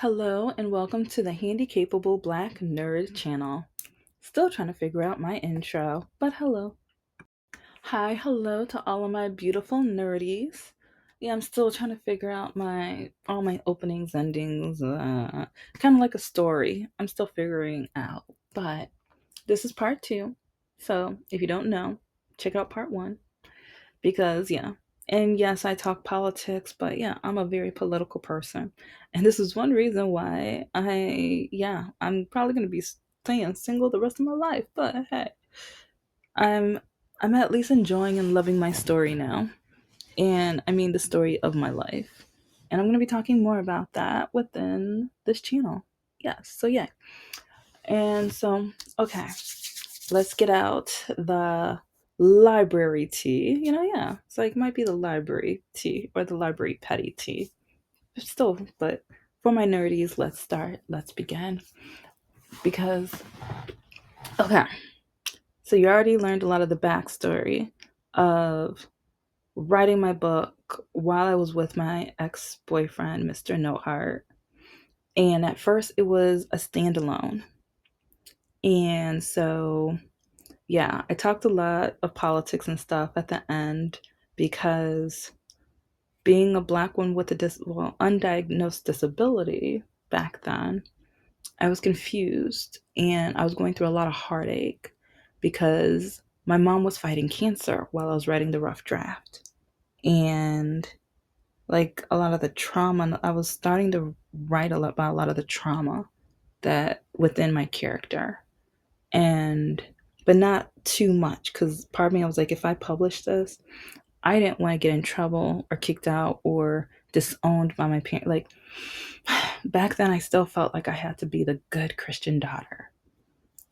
Hello and welcome to the Handicapable Black Nerd channel. Still trying to figure out my intro, but hello. Hi, hello to all of my beautiful nerdies. Yeah, I'm still trying to figure out my all my openings, endings, kind of like a story. I'm still figuring out, but this is part two. So if you don't know, check out part one because yeah. And yes, I talk politics, but yeah, I'm a very political person. And this is one reason why I'm probably going to be staying single the rest of my life, but hey, I'm I'm at least enjoying and loving my story now. And I mean the story of my life. And I'm going to be talking more about that within this channel. Yes. So yeah. And so okay, let's get out the library tea. Yeah, it's like might be the library tea or the library petty tea. Still, but for my nerdies, let's start. Let's begin. Because, okay, so you already learned a lot of the backstory of writing my book while I was with my ex boyfriend, Mr. Noteheart. And at first, it was a standalone. And so yeah, I talked a lot of politics and stuff at the end because being a black woman with a undiagnosed disability back then, I was confused and I was going through a lot of heartache because my mom was fighting cancer while I was writing the rough draft. And like a lot of the trauma, I was starting to write a lot about a lot of the trauma that within my character and but not too much because part of me I was like, if I publish this, I didn't want to get in trouble or kicked out or disowned by my parents. Like back then, I still felt like I had to be the good Christian daughter,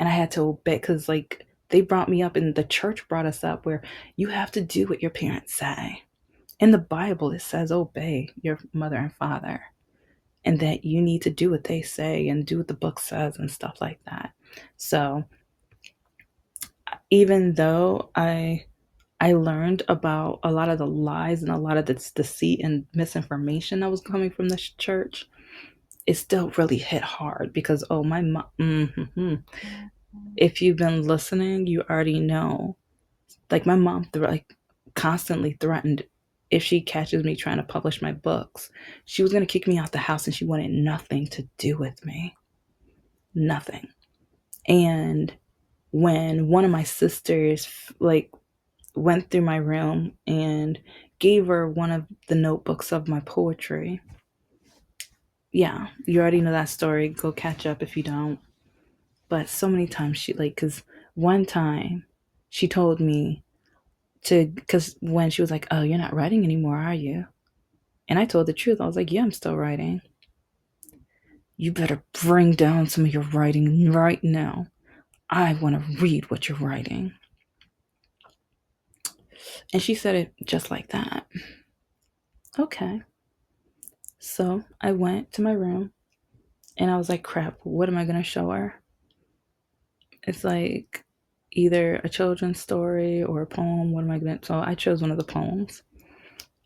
and I had to obey because like they brought me up and the church brought us up where you have to do what your parents say. In the Bible, it says obey your mother and father, and that you need to do what they say and do what the book says and stuff like that. So even though I learned about a lot of the lies and a lot of the deceit and misinformation that was coming from this church, it still really hit hard because oh my mom, if you've been listening, you already know. Like my mom, like constantly threatened if she catches me trying to publish my books, she was gonna kick me out the house, and she wanted nothing to do with me, nothing. And when one of my sisters like went through my room and gave her one of the notebooks of my poetry. Yeah, you already know that story. Go catch up if you don't. But so many times she like, cause one time she told me cause when she was like, "Oh, you're not writing anymore, are you?" And I told the truth. I was like, "Yeah, I'm still writing." You better bring down some of your writing right now. I want to read what you're writing. And she said it just like that. Okay. So I went to my room and I was like, crap, what am I going to show her? It's like either a children's story or a poem. What am I going to? So I chose one of the poems.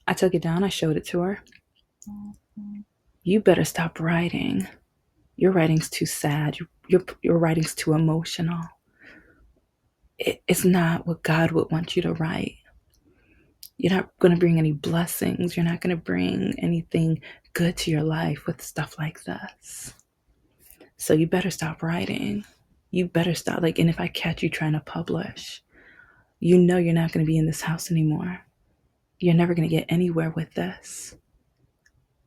I took it down. I showed it to her. You better stop writing. Your writing's too sad. Your writing's too emotional. It's not what God would want you to write. You're not going to bring any blessings. You're not going to bring anything good to your life with stuff like this. So you better stop writing. You better stop. Like, and if I catch you trying to publish, you know you're not going to be in this house anymore. You're never going to get anywhere with this.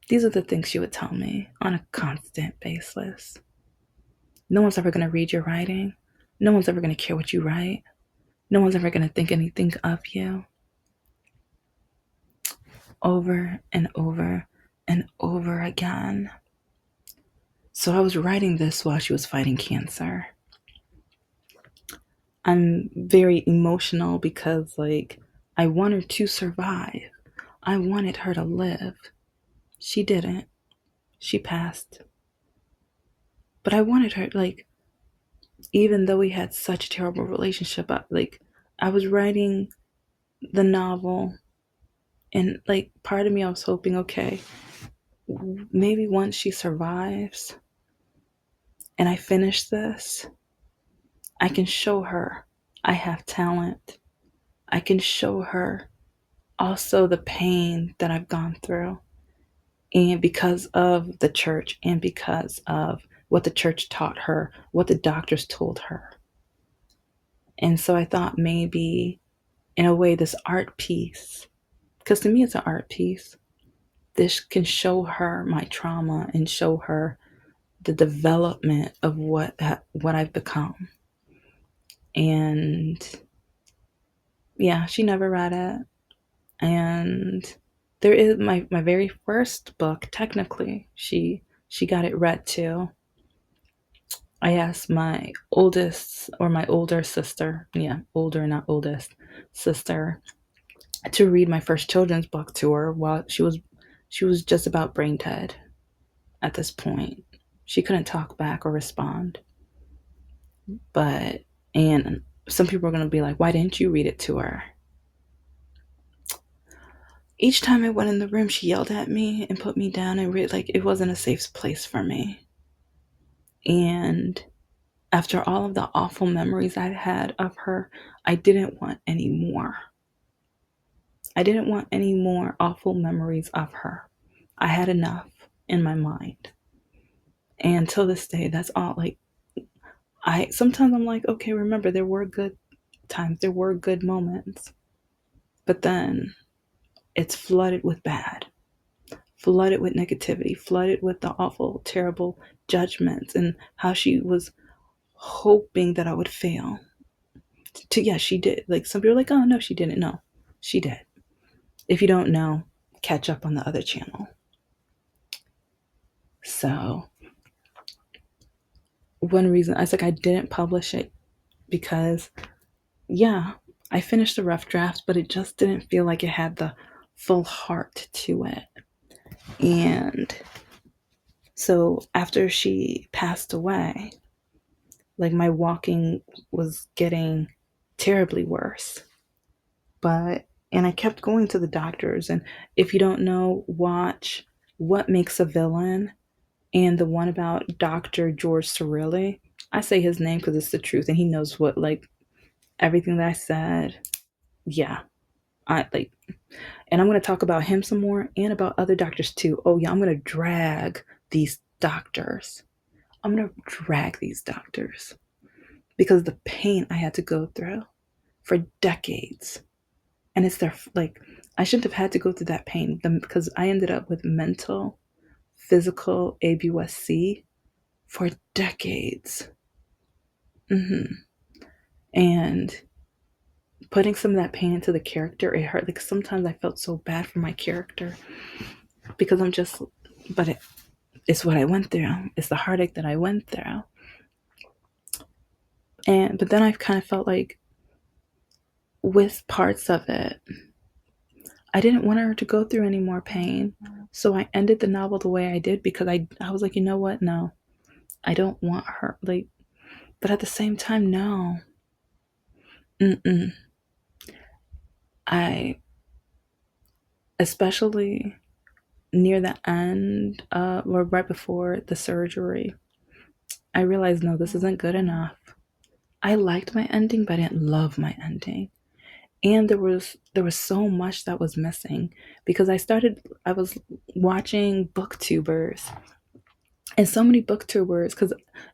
These are the things she would tell me on a constant basis. No one's ever going to read your writing. No one's ever going to care what you write. No one's ever going to think anything of you. Over and over and over again. So I was writing this while she was fighting cancer. I'm very emotional because, like, I want her to survive. I wanted her to live. She didn't. She passed. But I wanted her, like, even though we had such a terrible relationship, I was writing the novel, and, like, part of me, I was hoping, okay, maybe once she survives and I finish this, I can show her I have talent. I can show her also the pain that I've gone through. And because of the church and because of what the church taught her, what the doctors told her. And so I thought maybe, in a way, this art piece, because to me it's an art piece, this can show her my trauma and show her the development of what I've become. And yeah, she never read it. And there is my very first book, technically, she got it read too. I asked my oldest or my older sister, yeah, older, not oldest, sister, to read my first children's book to her while she was just about brain dead at this point. She couldn't talk back or respond. But and some people are gonna be like, why didn't you read it to her? Each time I went in the room, she yelled at me and put me down and like it wasn't a safe place for me. And after all of the awful memories I've had of her, I didn't want any more. I didn't want any more awful memories of her. I had enough in my mind. And till this day, that's all. Like, I sometimes I'm like, okay, remember, there were good times, there were good moments. But then it's flooded with bad, flooded with negativity, flooded with the awful, terrible judgments and how she was hoping that I would fail. Yeah, she did. Like, some people are like, oh, no, she didn't. No, she did. If you don't know, catch up on the other channel. So, one reason I was like, I didn't publish it because, yeah, I finished the rough draft, but it just didn't feel like it had the full heart to it. And so, after she passed away, like my walking was getting terribly worse. And I kept going to the doctors. And if you don't know, watch What Makes a Villain and the one about Dr. George Cirilli. I say his name because it's the truth and he knows what, like, everything that I said. Yeah. I like, and I'm going to talk about him some more and about other doctors too. Oh, yeah, I'm going to drag these doctors. I'm going to drag these doctors because the pain I had to go through for decades. And it's their, like, I shouldn't have had to go through that pain because I ended up with mental, physical ABUSC for decades. And putting some of that pain into the character, it hurt. Like, sometimes I felt so bad for my character because but it's what I went through. It's the heartache that I went through. But then I've kind of felt like with parts of it, I didn't want her to go through any more pain. So I ended the novel the way I did because I was like, you know what? No, I don't want her. Like, but at the same time, no. Mm-mm. Especially near the end, or right before the surgery, I realized, no, this isn't good enough. I liked my ending, but I didn't love my ending. And there was so much that was missing because I was watching booktubers and so many booktubers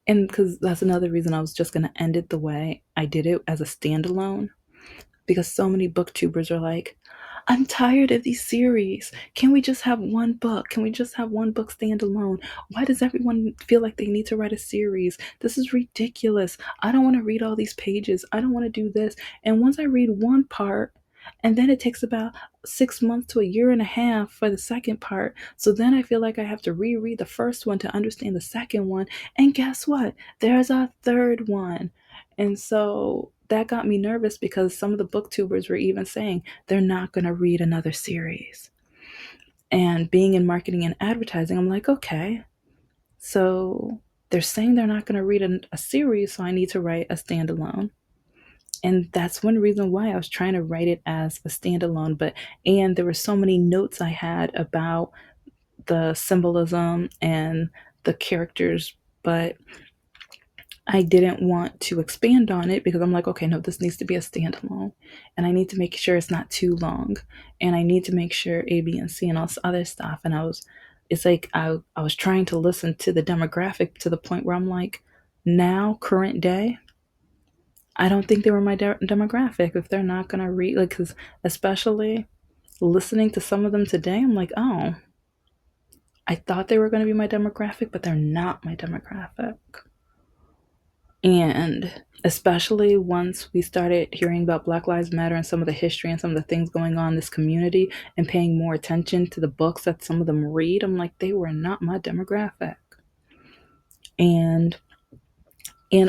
because that's another reason I was just going to end it the way I did it as a standalone because so many booktubers are like, I'm tired of these series. Can we just have one book? Can we just have one book stand alone? Why does everyone feel like they need to write a series? This is ridiculous. I don't want to read all these pages. I don't want to do this. And once I read one part, and then it takes about 6 months to a year and a half for the second part. So then I feel like I have to reread the first one to understand the second one. And guess what? There's a third one. And so that got me nervous because some of the booktubers were even saying they're not going to read another series. And being in marketing and advertising, I'm like, okay, so they're saying they're not going to read a series, so I need to write a standalone. And that's one reason why I was trying to write it as a standalone. And there were so many notes I had about the symbolism and the characters, but I didn't want to expand on it because I'm like, okay, no, this needs to be a standalone. And I need to make sure it's not too long. And I need to make sure A, B, and C and all this other stuff. And it's like I was trying to listen to the demographic to the point where I'm like, now, current day, I don't think they were my demographic if they're not going to read, like, because especially listening to some of them today, I'm like, oh, I thought they were going to be my demographic, but they're not my demographic. And especially once we started hearing about Black Lives Matter and some of the history and some of the things going on in this community and paying more attention to the books that some of them read, I'm like, they were not my demographic. And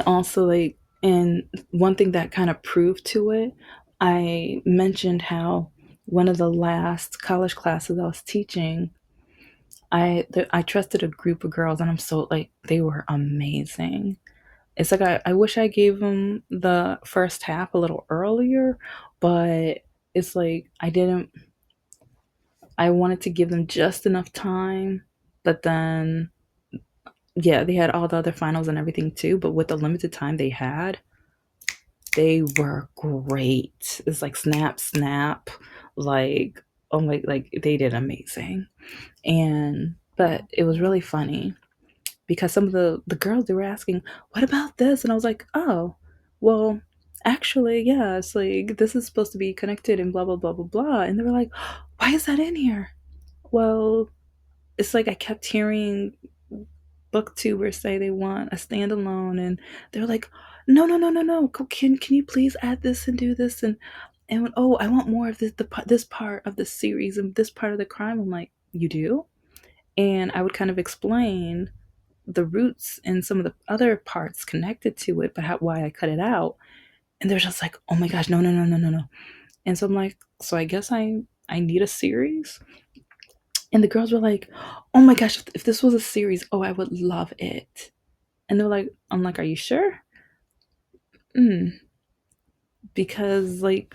also like, and one thing that kind of proved to it, I mentioned how one of the last college classes I was teaching, I trusted a group of girls, and I'm so like, they were amazing. It's like I wish I gave them the first half a little earlier, but it's like I didn't. I wanted to give them just enough time, but then yeah, they had all the other finals and everything too. But with the limited time they had, they were great. It's like snap, snap, like oh my, like they did amazing. And but it was really funny because some of the girls, they were asking, "What about this?" And I was like, "Oh, well, actually, yeah, it's like this is supposed to be connected and blah blah blah blah blah." And they were like, "Why is that in here?" Well, it's like I kept hearing booktubers say they want a standalone, and they're like, "No, no, no, no, no! Can you please add this and do this and oh, I want more of this part of the series and this part of the crime." I'm like, "You do?" And I would kind of explain the roots and some of the other parts connected to it, but why I cut it out. And they're just like, oh my gosh, no, no, no, no, no, no. And so I'm like, so I guess I need a series. And the girls were like, oh my gosh, if this was a series, oh, I would love it. And they're like, I'm like, are you sure? Because like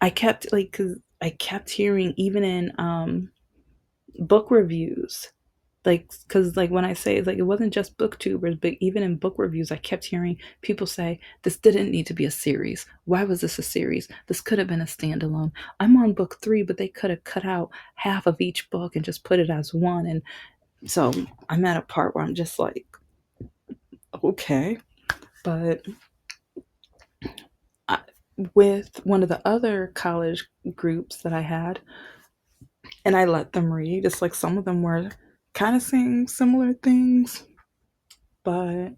I kept like, cause I kept hearing even in book reviews, like because like when I say it's like it wasn't just booktubers, but even in book reviews I kept hearing people say this didn't need to be a series. Why was this a series? This could have been a standalone. I'm on book 3, but they could have cut out half of each book and just put it as one. And so I'm at a part where I'm just like, okay. But I, with one of the other college groups that I had, and I let them read, it's like some of them were kind of saying similar things, but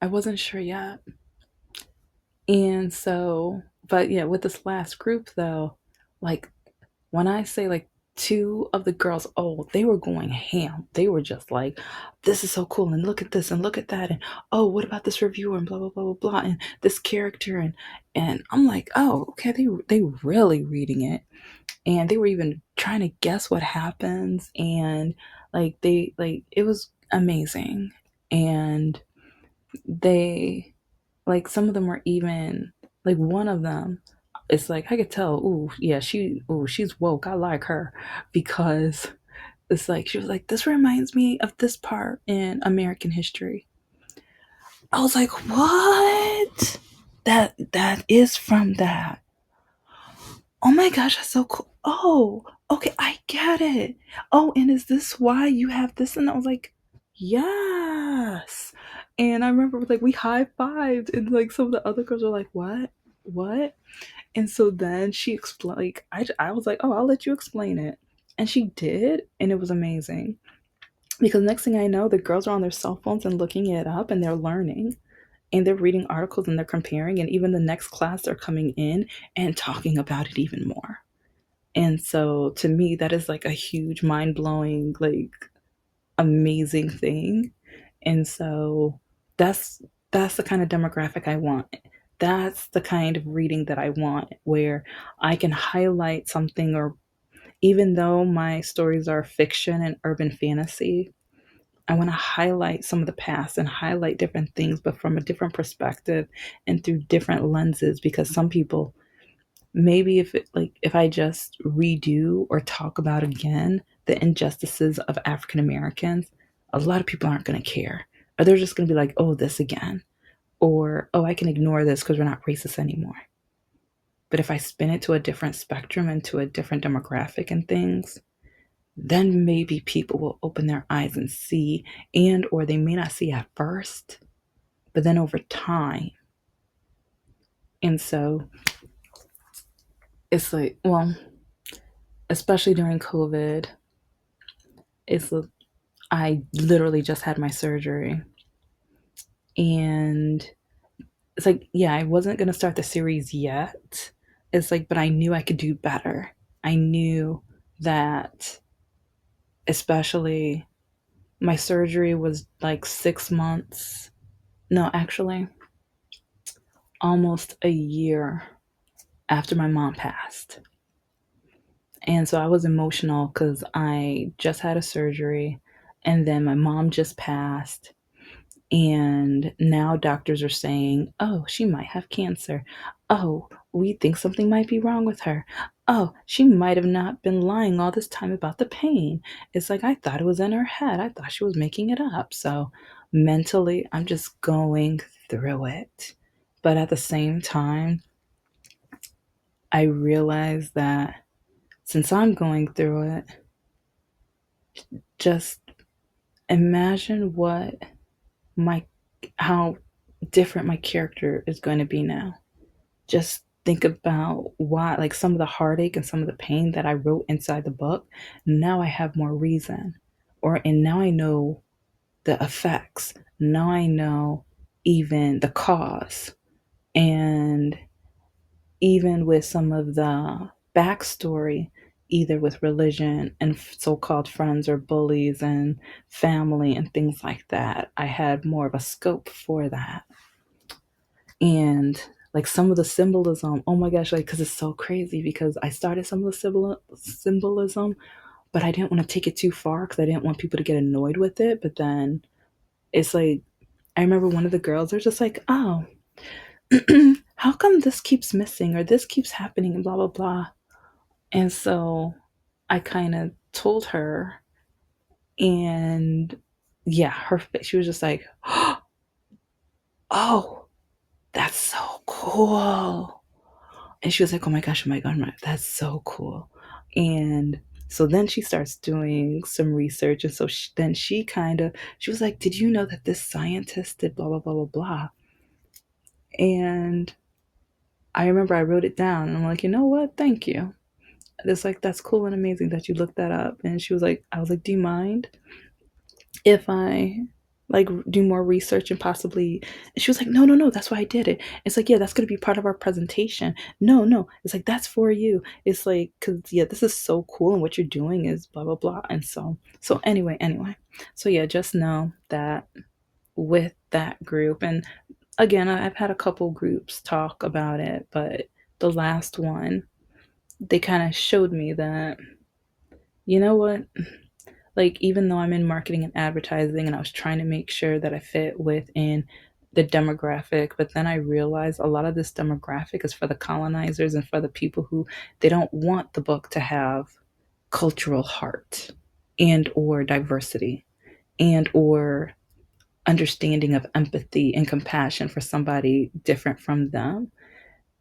I wasn't sure yet. And so, but yeah, with this last group though, like when I say like two of the girls, oh, they were going ham. They were just like, this is so cool, and look at this and look at that, and oh, what about this reviewer and blah blah blah blah blah, and this character, and I'm like, oh, okay, they really reading it, and they were even trying to guess what happens, and like they like it was amazing, and they like some of them were even like one of them, it's like I could tell, ooh, yeah, she's woke. I like her because it's like she was like, this reminds me of this part in American history. I was like, what? That is from that. Oh my gosh, that's so cool. Oh, okay, I get it. Oh, and is this why you have this? And I was like, yes. And I remember like we high fived, and like some of the other girls were like, what? What? And so then she explained, like, I was like, oh, I'll let you explain it. And she did, and it was amazing. Because next thing I know, the girls are on their cell phones and looking it up, and they're learning, and they're reading articles, and they're comparing, and even the next class they're coming in and talking about it even more. And so to me, that is like a huge mind blowing, like amazing thing. And so that's that's the kind of demographic I want. That's the kind of reading that I want, where I can highlight something, or even though my stories are fiction and urban fantasy, I want to highlight some of the past and highlight different things, but from a different perspective and through different lenses. Because some people, maybe if I just redo or talk about again, the injustices of African Americans, a lot of people aren't going to care. Or they're just going to be like, oh, this again. Or, oh, I can ignore this because we're not racist anymore. But if I spin it to a different spectrum and to a different demographic and things, then maybe people will open their eyes and see, and or they may not see at first, but then over time. And so it's like, well, especially during COVID, it's I literally just had my surgery, and it's like, yeah, I wasn't going to start the series yet. It's like, but I knew I could do better. I knew that, especially my surgery was like 6 months. No, actually, almost a year after my mom passed. And so I was emotional because I just had a surgery and then my mom just passed. And now doctors are saying, oh, she might have cancer. Oh, we think something might be wrong with her. Oh, she might have not been lying all this time about the pain. It's like, I thought it was in her head. I thought she was making it up. So mentally, I'm just going through it. But at the same time, I realize that since I'm going through it, just imagine my how different my character is going to be now. Just think about why, like some of the heartache and some of the pain that I wrote inside the book. Now I have more reason, and now I know the effects. Now I know even the cause, and even with some of the backstory, either with religion and so called friends or bullies and family and things like that, I had more of a scope for that. And like some of the symbolism, oh my gosh, like, because it's so crazy because I started some of the symbolism, but I didn't want to take it too far because I didn't want people to get annoyed with it. But then it's like, I remember one of the girls, they're just like, oh, how come this keeps missing or this keeps happening and blah blah blah. And so I kind of told her, and yeah, she was just like, oh, that's so cool. And she was like, oh my gosh, oh my god, that's so cool. And so then she starts doing some research, and so then she was like, did you know that this scientist did blah blah blah blah blah. And I remember I wrote it down, and I'm like, you know what, thank you. It's like, that's cool and amazing that you looked that up. And she was like, I was like, do you mind if I like do more research and possibly, and she was like, no no no, that's why I did it. It's like, yeah, that's going to be part of our presentation. No no, it's like, that's for you. It's like, because yeah, this is so cool and what you're doing is blah blah blah. And so anyway, so yeah, just know that with that group, and again, I've had a couple groups talk about it, but the last one, they kind of showed me that, you know what, like even though I'm in marketing and advertising and I was trying to make sure that I fit within the demographic, but then I realized a lot of this demographic is for the colonizers and for the people who, they don't want the book to have cultural heart and or diversity and or understanding of empathy and compassion for somebody different from them,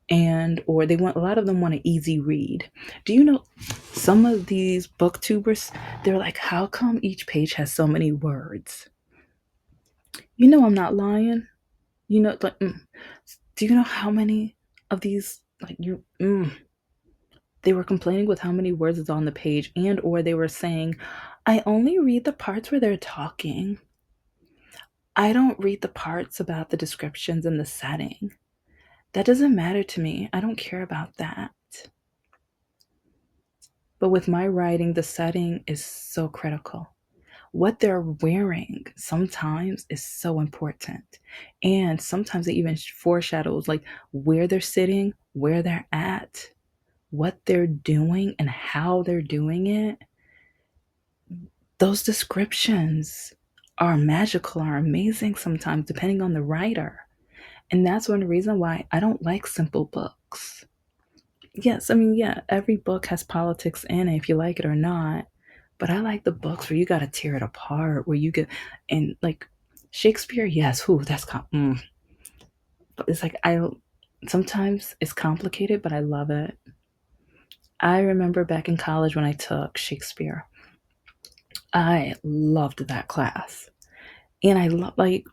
and or they want, a lot of them want an easy read. Do you know some of these booktubers, they're like, how come each page has so many words? You know, I'm not lying. You know, like, do you know how many of these, like, they were complaining with how many words is on the page, and or they were saying, I only read the parts where they're talking. I don't read the parts about the descriptions and the setting. That doesn't matter to me. I don't care about that. But with my writing, the setting is so critical. What they're wearing sometimes is so important. And sometimes it even foreshadows like where they're sitting, where they're at, what they're doing, and how they're doing it. Those descriptions are magical, are amazing sometimes, depending on the writer. And that's one reason why I don't like simple books. Yes, I mean, yeah, every book has politics in it, if you like it or not. But I like the books where you got to tear it apart, where you get, and like Shakespeare, yes, who that's but it's like I sometimes it's complicated, but I love it. I remember back in college when I took Shakespeare, I loved that class, and I love like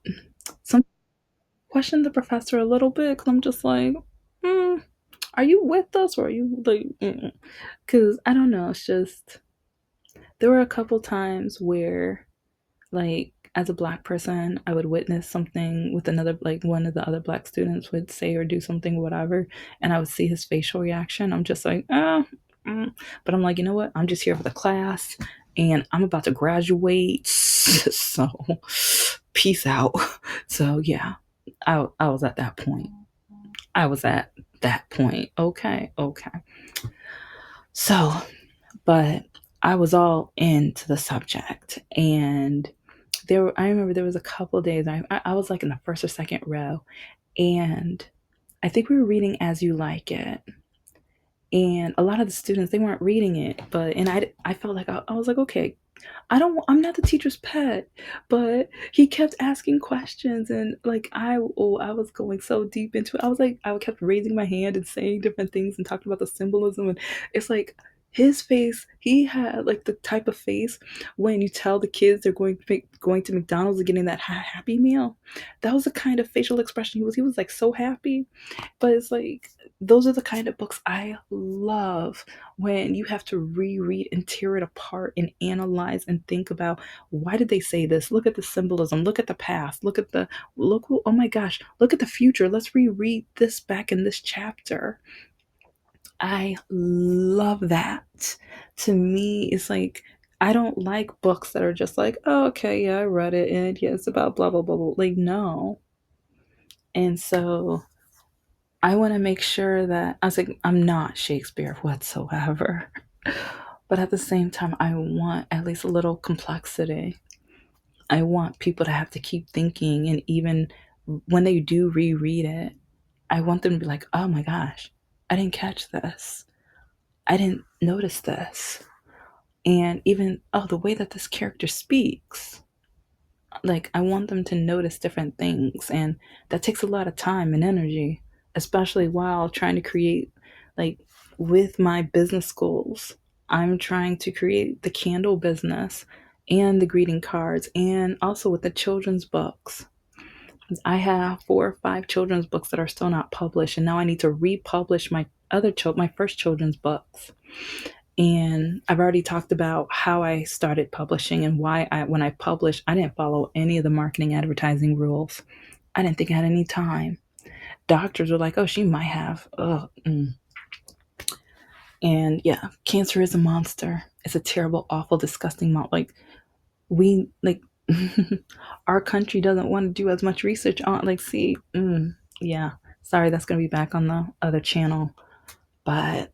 some question the professor a little bit because I'm just like, mm, are you with us or are you like? Because I don't know. It's just there were a couple times where like as a black person I would witness something with another like one of the other black students would say or do something whatever, and I would see his facial reaction. I'm just like but I'm like, you know what, I'm just here for the class and I'm about to graduate so peace out. So yeah, I was at that point. I was at that point. Okay, okay. So but I was all into the subject, and I remember there was a couple of days I was like in the first or second row, and I think we were reading As You Like It, and a lot of the students they weren't reading it, but and I felt like I was like, okay, I'm not the teacher's pet, but he kept asking questions, and like I was going so deep into it. I was like I kept raising my hand and saying different things and talking about the symbolism, and it's like his face, he had like the type of face when you tell the kids they're going to McDonald's and getting that happy meal. That was the kind of facial expression he was like so happy. But it's like those are the kind of books I love, when you have to reread and tear it apart and analyze and think about why did they say this? Look at the symbolism, look at the past, oh my gosh, look at the future. Let's reread this back in this chapter. I love that. To me, it's like I don't like books that are just like, oh, okay, yeah, I read it and yeah, it's about blah blah blah blah. Like no. And so I want to make sure that I was like, I'm not Shakespeare whatsoever. But at the same time, I want at least a little complexity. I want people to have to keep thinking. And even when they do reread it, I want them to be like, oh my gosh, I didn't catch this. I didn't notice this. And even, oh, the way that this character speaks, like I want them to notice different things, and that takes a lot of time and energy, especially while trying to create, like, with my business goals. I'm trying to create the candle business and the greeting cards, and also with the children's books. I have 4 or 5 children's books that are still not published, and now I need to republish my first children's books. And I've already talked about how I started publishing and why when I published, I didn't follow any of the marketing advertising rules. I didn't think I had any time. Doctors were like, "Oh, she might have." And yeah, cancer is a monster. It's a terrible, awful, disgusting monster. Like we like our country doesn't want to do as much research on. Like, see, yeah. Sorry, that's gonna be back on the other channel, but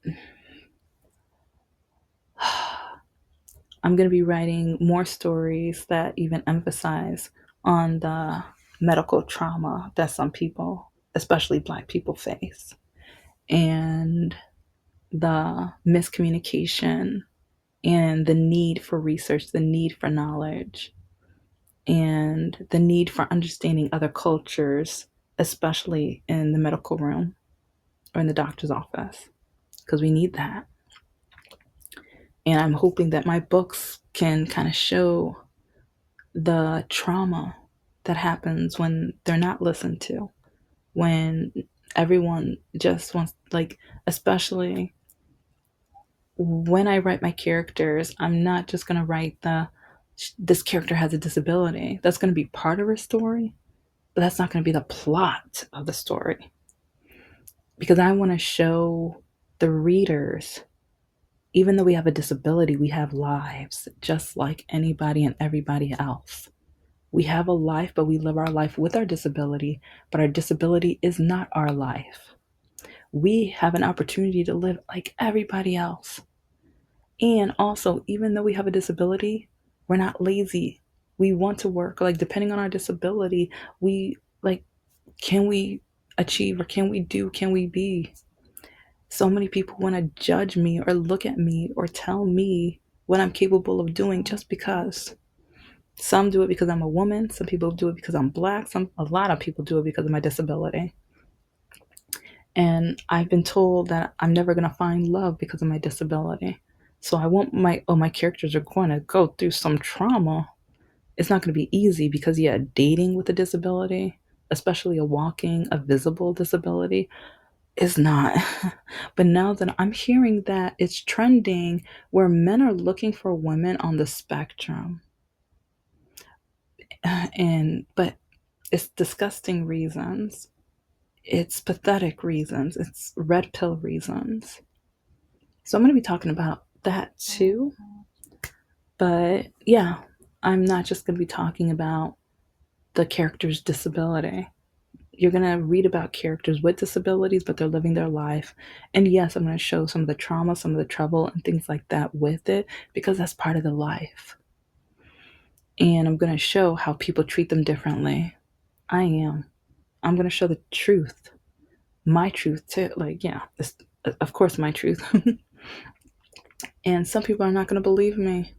I'm going to be writing more stories that even emphasize on the medical trauma that some people, especially Black people, face, and the miscommunication and the need for research, the need for knowledge, and the need for understanding other cultures, especially in the medical room or in the doctor's office, because we need that. And I'm hoping that my books can kind of show the trauma that happens when they're not listened to, when everyone just wants, like, especially when I write my characters, I'm not just going to write this character has a disability. That's going to be part of her story, but that's not going to be the plot of the story, because I want to show the readers, even though we have a disability, we have lives just like anybody and everybody else. We have a life, but we live our life with our disability, but our disability is not our life. We have an opportunity to live like everybody else. And also, even though we have a disability, we're not lazy. We want to work. Like, depending on our disability, we, like, can we achieve, or can we be? So many people want to judge me or look at me or tell me what I'm capable of doing just because. Some do it because I'm a woman, some people do it because I'm black, a lot of people do it because of my disability. And I've been told that I'm never going to find love because of my disability. So I want my characters are going to go through some trauma. It's not going to be easy because, yeah, dating with a disability, especially a visible disability, is not. But now that I'm hearing that it's trending where men are looking for women on the spectrum, but it's disgusting reasons, it's pathetic reasons, it's red pill reasons. So I'm going to be talking about that too. But yeah, I'm not just going to be talking about the character's disability. You're going to read about characters with disabilities, but they're living their life. And yes, I'm going to show some of the trauma, some of the trouble, and things like that with it, because that's part of the life. And I'm going to show how people treat them differently. I am. I'm going to show the truth, my truth too. Like, yeah, of course, my truth. And some people are not going to believe me.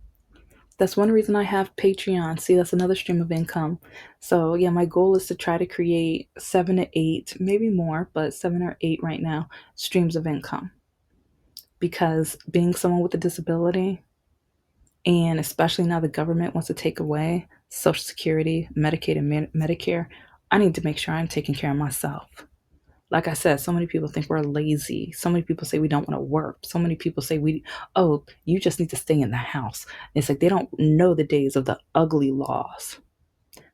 That's one reason I have Patreon. See, that's another stream of income. So, yeah, my goal is to try to create 7 to 8, maybe more, but 7 or 8 right now, streams of income. Because being someone with a disability, and especially now the government wants to take away Social Security, Medicaid, and Medicare, I need to make sure I'm taking care of myself. Like I said, so many people think we're lazy. So many people say we don't want to work. So many people say oh, you just need to stay in the house. It's like they don't know the days of the ugly laws.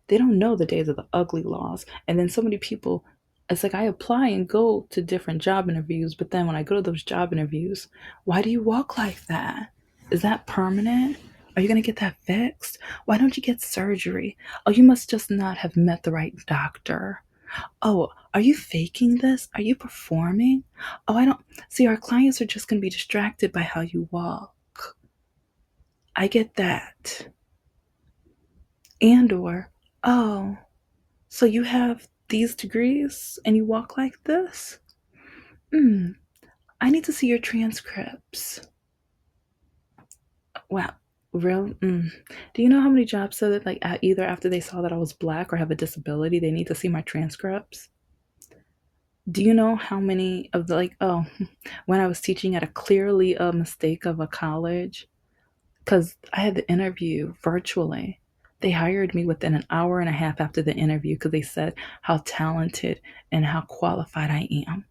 They don't know the days of the ugly laws. And then so many people, it's like I apply and go to different job interviews, but then when I go to those job interviews, why do you walk like that? Is that permanent? Are you going to get that fixed? Why don't you get surgery? Oh, you must just not have met the right doctor. Oh, are you faking this? Are you performing? Oh, I don't see. Our clients are just going to be distracted by how you walk. I get that. Or, oh, so you have these degrees and you walk like this? I need to see your transcripts. Wow. Real? Do you know how many jobs said that, like, either after they saw that I was black or have a disability, they need to see my transcripts? Do you know how many of the, like, oh, when I was teaching at clearly a mistake of a college, because I had the interview virtually. They hired me within an hour and a half after the interview because they said how talented and how qualified I am.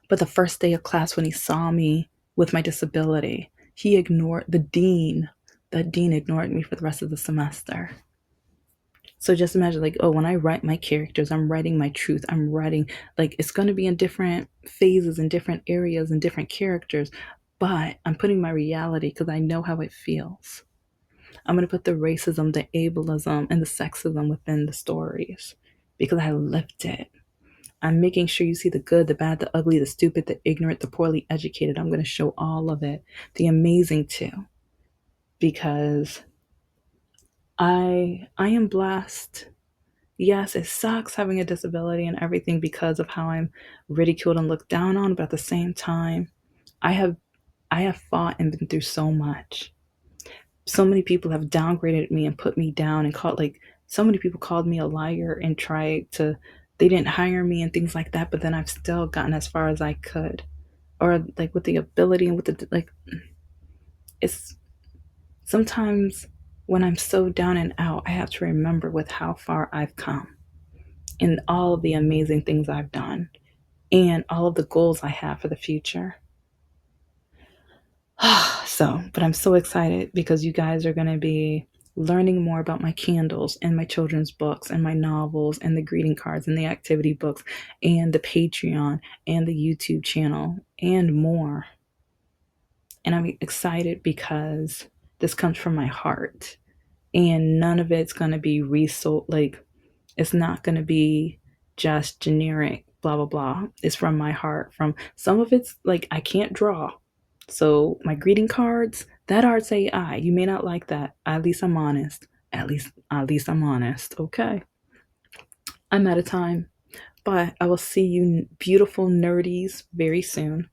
But the first day of class, when he saw me with my disability, he ignored the dean. The dean ignored me for the rest of the semester. So just imagine, like, oh, when I write my characters, I'm writing my truth. I'm writing, like, it's going to be in different phases, in different areas, and different characters. But I'm putting my reality because I know how it feels. I'm going to put the racism, the ableism, and the sexism within the stories because I lived it. I'm making sure you see the good, the bad, the ugly, the stupid, the ignorant, the poorly educated. I'm going to show all of it, the amazing too, because I am blessed. Yes, it sucks having a disability and everything because of how I'm ridiculed and looked down on, but at the same time, I have I have fought and been through so much. So many people have downgraded me and put me down and so many people called me a liar and they didn't hire me and things like that, but then I've still gotten as far as I could, or like with the ability and with the, like, it's sometimes when I'm so down and out, I have to remember with how far I've come and all of the amazing things I've done and all of the goals I have for the future. But I'm so excited because you guys are going to be learning more about my candles and my children's books and my novels and the greeting cards and the activity books and the Patreon and the YouTube channel and more. And I'm excited because this comes from my heart and none of it's going to be resold. Like, it's not going to be just generic, blah, blah, blah. It's from my heart. From some of it's like, I can't draw. So my greeting cards, that art's AI. You may not like that. At least I'm honest. At least I'm honest. Okay. I'm out of time. But I will see you beautiful nerdies very soon.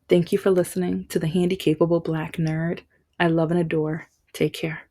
Thank you for listening to the Handy Capable Black Nerd. I love and adore. Take care.